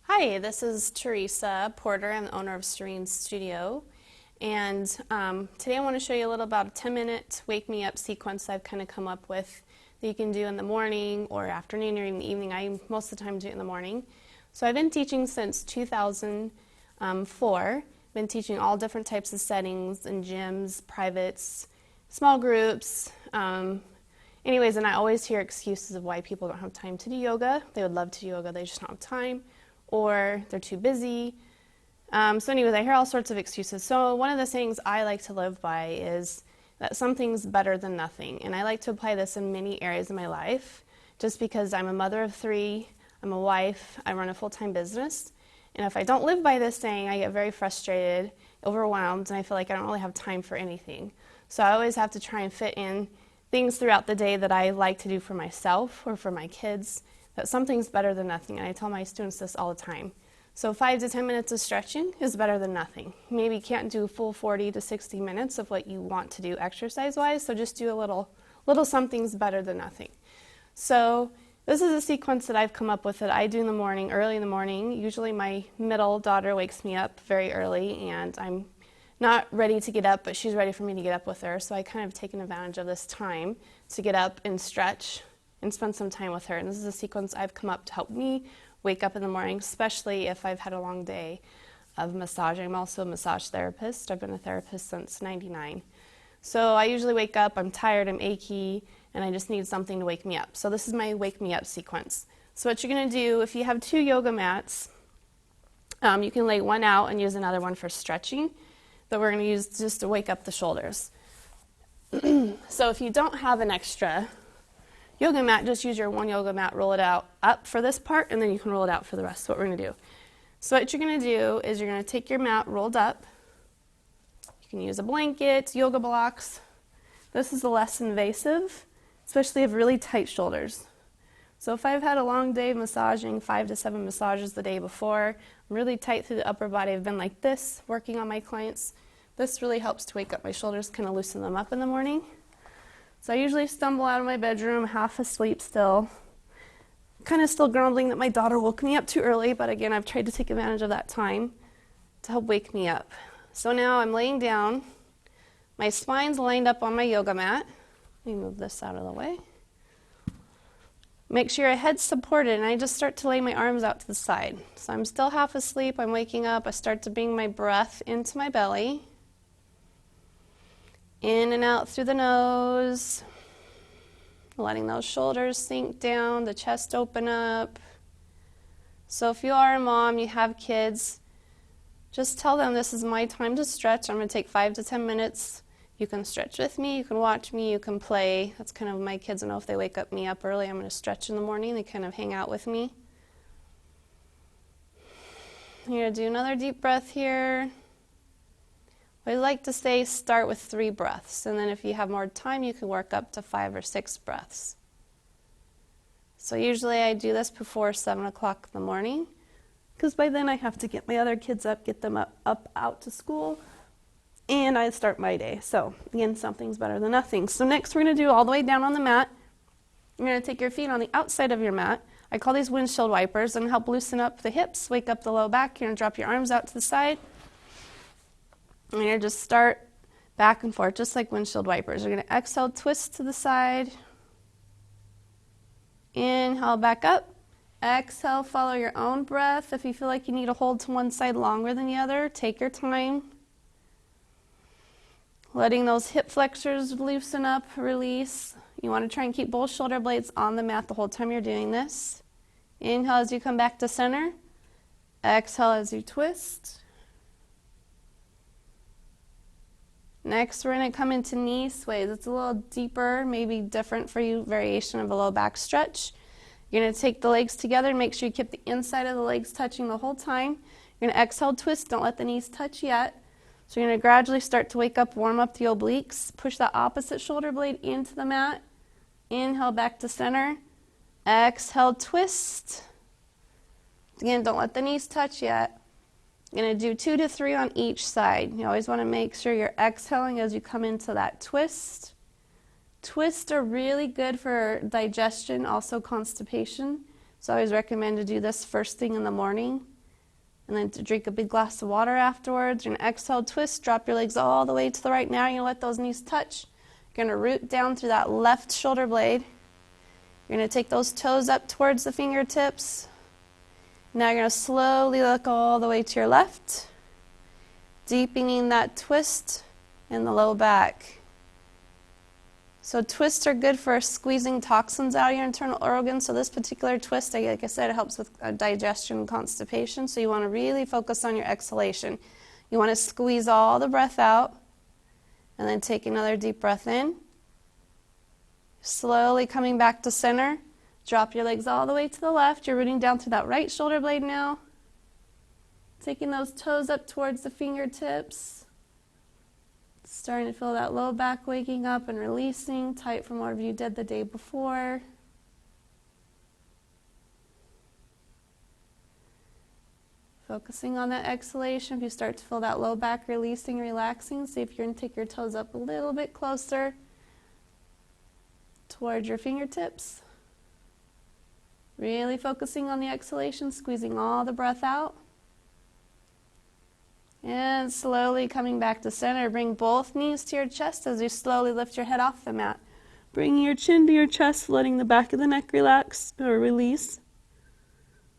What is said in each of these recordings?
Hi, this is Teresa Porter. I'm the owner of Serene Studio. And today I want to show you a little about a 10-minute wake me up sequence I've kind of come up with that you can do in the morning or afternoon or in the evening. I most of the time do it in the morning. So I've been teaching since 2004. I've been teaching all different types of settings in gyms, privates, small groups. Anyways, and I always hear excuses of why people don't have time to do yoga. They would love to do yoga, they just don't have time, or they're too busy. So anyways, I hear all sorts of excuses. So one of the things I like to live by is that something's better than nothing. And I like to apply this in many areas of my life, just because I'm a mother of 3, I'm a wife, I run a full-time business. And if I don't live by this saying, I get very frustrated, overwhelmed, and I feel like I don't really have time for anything. So I always have to try and fit in things throughout the day that I like to do for myself or for my kids, that something's better than nothing. And I tell my students this all the time. So 5 to 10 minutes of stretching is better than nothing. Maybe you can't do a full 40 to 60 minutes of what you want to do exercise-wise, so just do a little something's better than nothing. So this is a sequence that I've come up with that I do in the morning, early in the morning. Usually my middle daughter wakes me up very early, and I'm not ready to get up, but she's ready for me to get up with her. So I kind of taken advantage of this time to get up and stretch and spend some time with her. And this is a sequence I've come up to help me wake up in the morning, especially if I've had a long day of massaging. I'm also a massage therapist. I've been a therapist since '99. So I usually wake up, I'm tired, I'm achy, and I just need something to wake me up. So this is my wake me up sequence. So what you're going to do, if you have 2 yoga mats, you can lay one out and use another one for stretching, that we're going to use just to wake up the shoulders. So if you don't have an extra yoga mat, just use your one yoga mat, roll it out up for this part, and then you can roll it out for the rest. So what we're going to do. So what you're going to do is you're going to take your mat rolled up. You can use a blanket, yoga blocks. This is the less invasive, especially if you have really tight shoulders. So if I've had a long day of massaging, 5 to 7 massages the day before, I'm really tight through the upper body, I've been like this, working on my clients. This really helps to wake up my shoulders, kind of loosen them up in the morning. So I usually stumble out of my bedroom, half asleep still, kind of still grumbling that my daughter woke me up too early, but again, I've tried to take advantage of that time to help wake me up. So now I'm laying down, my spine's lined up on my yoga mat. Let me move this out of the way. Make sure your head's supported, and I just start to lay my arms out to the side. So I'm still half asleep, I'm waking up, I start to bring my breath into my belly. In and out through the nose, letting those shoulders sink down, the chest open up. So if you are a mom, you have kids, just tell them this is my time to stretch. I'm going to take 5 to 10 minutes. You can stretch with me, you can watch me, you can play. That's kind of my kids know if they wake me up early, I'm going to stretch in the morning. They kind of hang out with me. You're going to do another deep breath here. I like to say start with 3 breaths, and then if you have more time, you can work up to 5 or 6 breaths. So usually I do this before 7 o'clock in the morning, because by then I have to get my other kids up, get them up out to school, and I start my day. So again, something's better than nothing. So next we're going to do all the way down on the mat. You're going to take your feet on the outside of your mat. I call these windshield wipers, and help loosen up the hips, wake up the low back. You're going to drop your arms out to the side. And you're going to just start back and forth, just like windshield wipers. You're going to exhale, twist to the side. Inhale, back up. Exhale, follow your own breath. If you feel like you need to hold to one side longer than the other, take your time. Letting those hip flexors loosen up, release. You want to try and keep both shoulder blades on the mat the whole time you're doing this. Inhale as you come back to center. Exhale as you twist. Next, we're going to come into knee sways. It's a little deeper, maybe different for you, variation of a low back stretch. You're going to take the legs together and make sure you keep the inside of the legs touching the whole time. You're going to exhale, twist. Don't let the knees touch yet. So you're going to gradually start to wake up, warm up the obliques. Push the opposite shoulder blade into the mat. Inhale, back to center. Exhale, twist. Again, don't let the knees touch yet. You're going to do 2 to 3 on each side. You always want to make sure you're exhaling as you come into that twist. Twists are really good for digestion, also constipation. So I always recommend to do this first thing in the morning. and then to drink a big glass of water afterwards. You're going to exhale, twist, drop your legs all the way to the right. Now you're going to let those knees touch. You're going to root down through that left shoulder blade. You're going to take those toes up towards the fingertips. Now you're going to slowly look all the way to your left, deepening that twist in the low back. So twists are good for squeezing toxins out of your internal organs. So this particular twist, like I said, it helps with digestion and constipation. So you want to really focus on your exhalation. You want to squeeze all the breath out and then take another deep breath in. Slowly coming back to center. Drop your legs all the way to the left. You're rooting down through that right shoulder blade now. Taking those toes up towards the fingertips. Starting to feel that low back waking up and releasing, tight from whatever you did the day before. Focusing on that exhalation. If you start to feel that low back releasing, relaxing, see if you're going to take your toes up a little bit closer towards your fingertips. Really focusing on the exhalation, squeezing all the breath out. And slowly coming back to center. Bring both knees to your chest as you slowly lift your head off the mat. Bringing your chin to your chest, letting the back of the neck relax or release.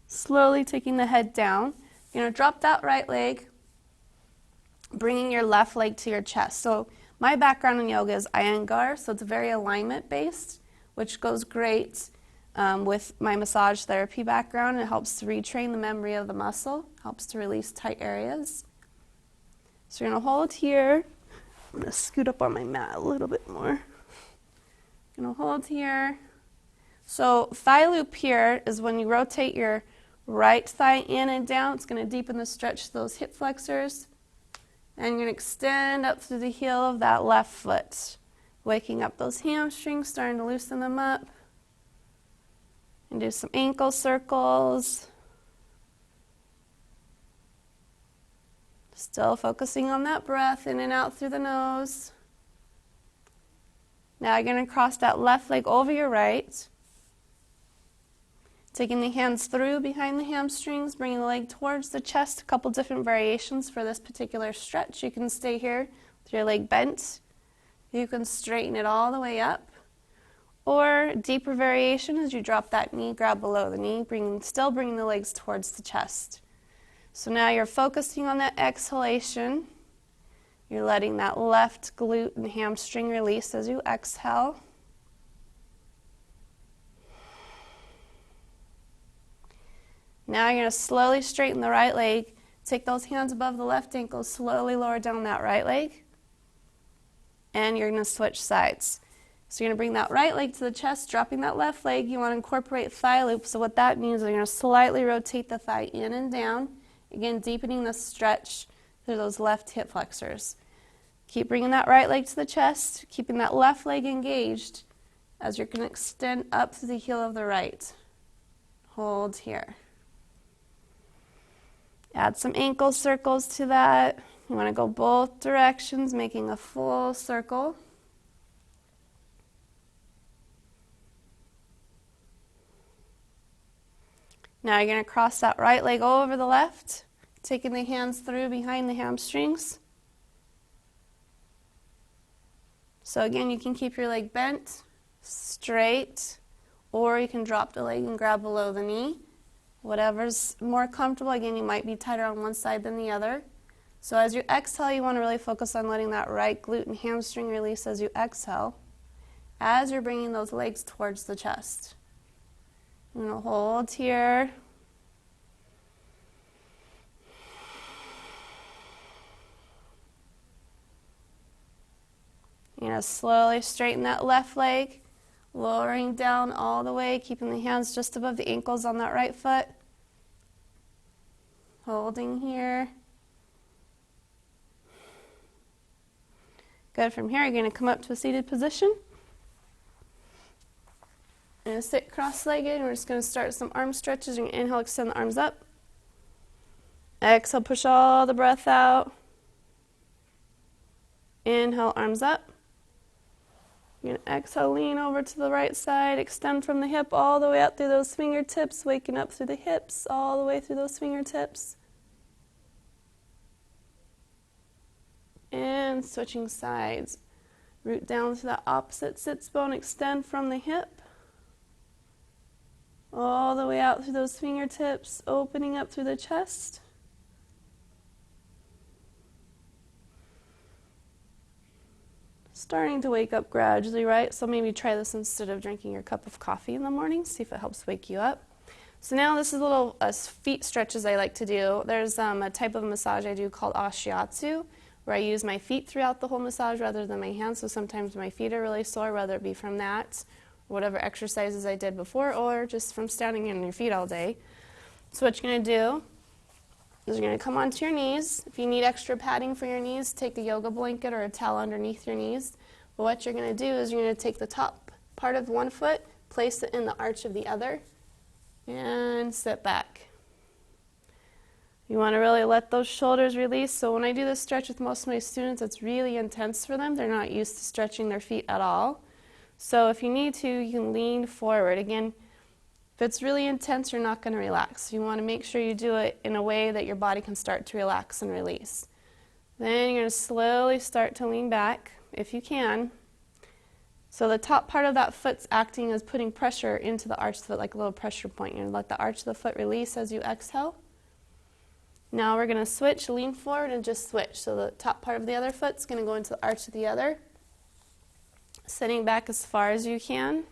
Slowly taking the head down. You're going to drop that right leg, bringing your left leg to your chest. So my background in yoga is Iyengar, so it's very alignment based, which goes great with my massage therapy background. It helps to retrain the memory of the muscle, helps to release tight areas. So you're going to hold here. I'm going to scoot up on my mat a little bit more. Going to hold here. So thigh loop here is when you rotate your right thigh in and down. It's going to deepen the stretch to those hip flexors. And you're going to extend up through the heel of that left foot. Waking up those hamstrings, starting to loosen them up. And do some ankle circles. Still focusing on that breath in and out through the nose. Now you're going to cross that left leg over your right. Taking the hands through behind the hamstrings, bringing the leg towards the chest. A couple different variations for this particular stretch. You can stay here with your leg bent. You can straighten it all the way up. Or deeper variation as you drop that knee, grab below the knee, still bringing the legs towards the chest. So now you're focusing on that exhalation. You're letting that left glute and hamstring release as you exhale. Now you're going to slowly straighten the right leg. Take those hands above the left ankle, slowly lower down that right leg. And you're going to switch sides. So you're going to bring that right leg to the chest, dropping that left leg. You want to incorporate thigh loop. So what that means is you're going to slightly rotate the thigh in and down. Again, deepening the stretch through those left hip flexors. Keep bringing that right leg to the chest, keeping that left leg engaged as you're going to extend up to the heel of the right. Hold here. Add some ankle circles to that. You want to go both directions, making a full circle. Now you're going to cross that right leg over the left, taking the hands through behind the hamstrings. So again, you can keep your leg bent, straight, or you can drop the leg and grab below the knee. Whatever's more comfortable. Again, you might be tighter on one side than the other. So as you exhale, you want to really focus on letting that right glute and hamstring release as you exhale, as you're bringing those legs towards the chest. I'm going to hold here. You're going to slowly straighten that left leg, lowering down all the way, keeping the hands just above the ankles on that right foot. Holding here. Good. From here, you're going to come up to a seated position. You're going to sit cross-legged, and we're just going to start some arm stretches. You're going to inhale, extend the arms up. Exhale, push all the breath out. Inhale, arms up. You're going to exhale, lean over to the right side, extend from the hip all the way up through those fingertips, waking up through the hips, all the way through those fingertips. And switching sides. Root down to the opposite sits bone, extend from the hip. All the way out through those fingertips, opening up through the chest. Starting to wake up gradually, right? So maybe try this instead of drinking your cup of coffee in the morning. See if it helps wake you up. So now this is little feet stretches I like to do. There's a type of massage I do called ashiatsu, where I use my feet throughout the whole massage rather than my hands. So sometimes my feet are really sore, whether it be from that, or whatever exercises I did before, or just from standing on your feet all day. So what you're going to do is you're going to come onto your knees. If you need extra padding for your knees, take a yoga blanket or a towel underneath your knees. But what you're going to do is you're going to take the top part of one foot, place it in the arch of the other, and sit back. You want to really let those shoulders release. So when I do this stretch with most of my students, it's really intense for them. They're not used to stretching their feet at all. So if you need to, you can lean forward. Again, if it's really intense, you're not going to relax. You want to make sure you do it in a way that your body can start to relax and release. Then you're going to slowly start to lean back, if you can. So the top part of that foot's acting as putting pressure into the arch of the foot, like a little pressure point. You're going to let the arch of the foot release as you exhale. Now we're going to switch, lean forward and just switch. So the top part of the other foot's going to go into the arch of the other. Sitting back as far as you can.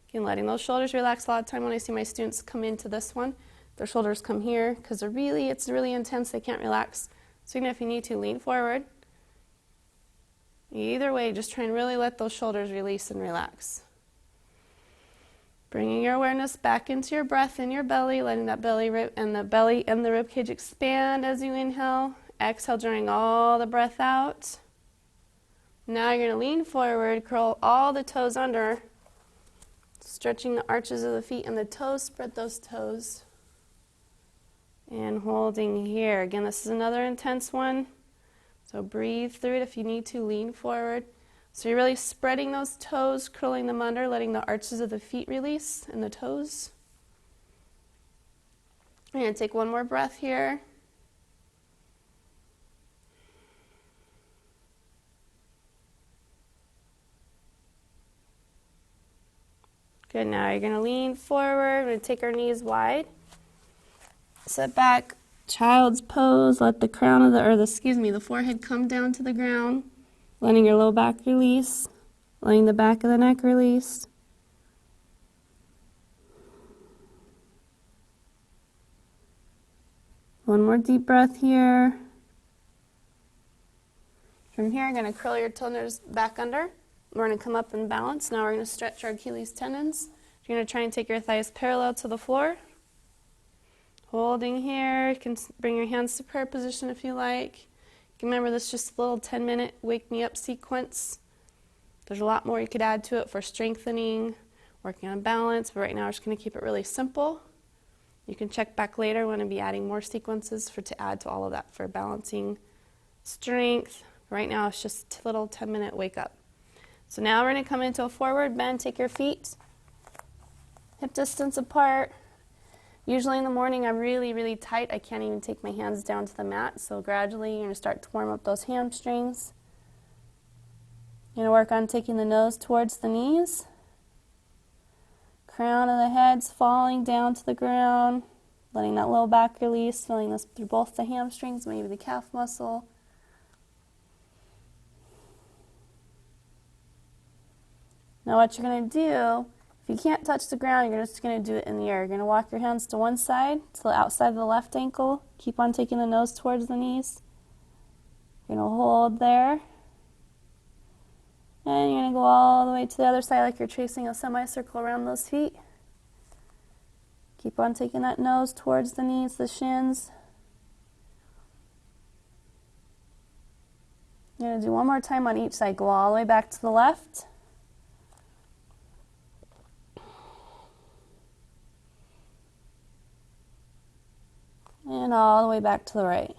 Again, letting those shoulders relax. A lot of time when I see my students come into this one, their shoulders come here because it's really intense. They can't relax. So even if you need to, lean forward. Either way, just try and really let those shoulders release and relax. Bringing your awareness back into your breath in your belly, letting that belly and the ribcage expand as you inhale. Exhale, drawing all the breath out. Now you're going to lean forward, curl all the toes under, stretching the arches of the feet and the toes, spread those toes. And holding here. Again, this is another intense one. So breathe through it if you need to, lean forward. So you're really spreading those toes, curling them under, letting the arches of the feet release and the toes. We're going to take one more breath here. Good, now you're going to lean forward. We're going to take our knees wide. Sit back, child's pose. Let the crown of the forehead come down to the ground. Letting your low back release. Letting the back of the neck release. One more deep breath here. From here, you're going to curl your toes back under. We're going to come up and balance. Now we're going to stretch our Achilles tendons. You're going to try and take your thighs parallel to the floor. Holding here. You can bring your hands to prayer position if you like. You can remember this is just a little 10-minute wake me up sequence. There's a lot more you could add to it for strengthening, working on balance, but right now we're just going to keep it really simple. You can check back later. We're going to be adding more sequences to add to all of that for balancing, strength. Right now it's just a little 10-minute wake up. So now we're going to come into a forward bend. Take your feet hip distance apart. Usually in the morning I'm really, really tight. I can't even take my hands down to the mat. So gradually you're going to start to warm up those hamstrings. You're going to work on taking the nose towards the knees. Crown of the head's falling down to the ground. Letting that low back release. Feeling this through both the hamstrings, maybe the calf muscle. Now what you're going to do, if you can't touch the ground, you're just going to do it in the air. You're going to walk your hands to one side, to the outside of the left ankle. Keep on taking the nose towards the knees. You're going to hold there. And you're going to go all the way to the other side like you're tracing a semicircle around those feet. Keep on taking that nose towards the knees, the shins. You're going to do one more time on each side. Go all the way back to the left. And all the way back to the right.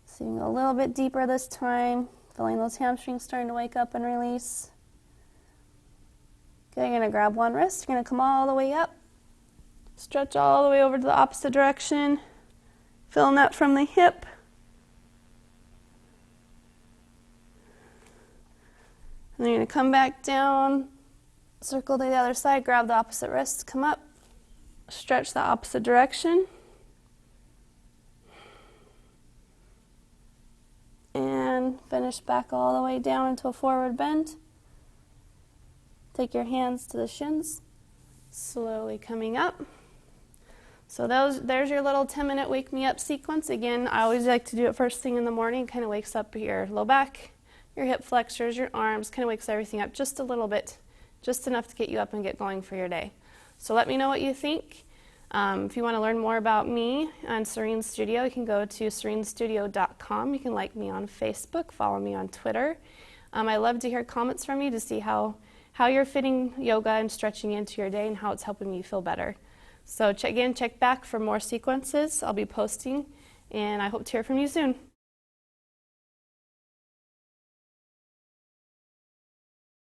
So you can go a little bit deeper this time, feeling those hamstrings starting to wake up and release. Okay, you're going to grab one wrist, you're going to come all the way up, stretch all the way over to the opposite direction, feeling that from the hip, And then you're going to come back down, circle to the other side, grab the opposite wrist, come up, stretch the opposite direction. And finish back all the way down into a forward bend. Take your hands to the shins, slowly coming up. So there's your little 10-minute wake me up sequence. Again, I always like to do it first thing in the morning. Kind of wakes up your low back, your hip flexors, your arms, kind of wakes everything up just a little bit, just enough to get you up and get going for your day. So let me know what you think. If you want to learn more about me and Serene Studio, you can go to serenestudio.com. You can like me on Facebook, follow me on Twitter. I love to hear comments from you to see how you're fitting yoga and stretching into your day and how it's helping you feel better. So check back for more sequences I'll be posting, and I hope to hear from you soon.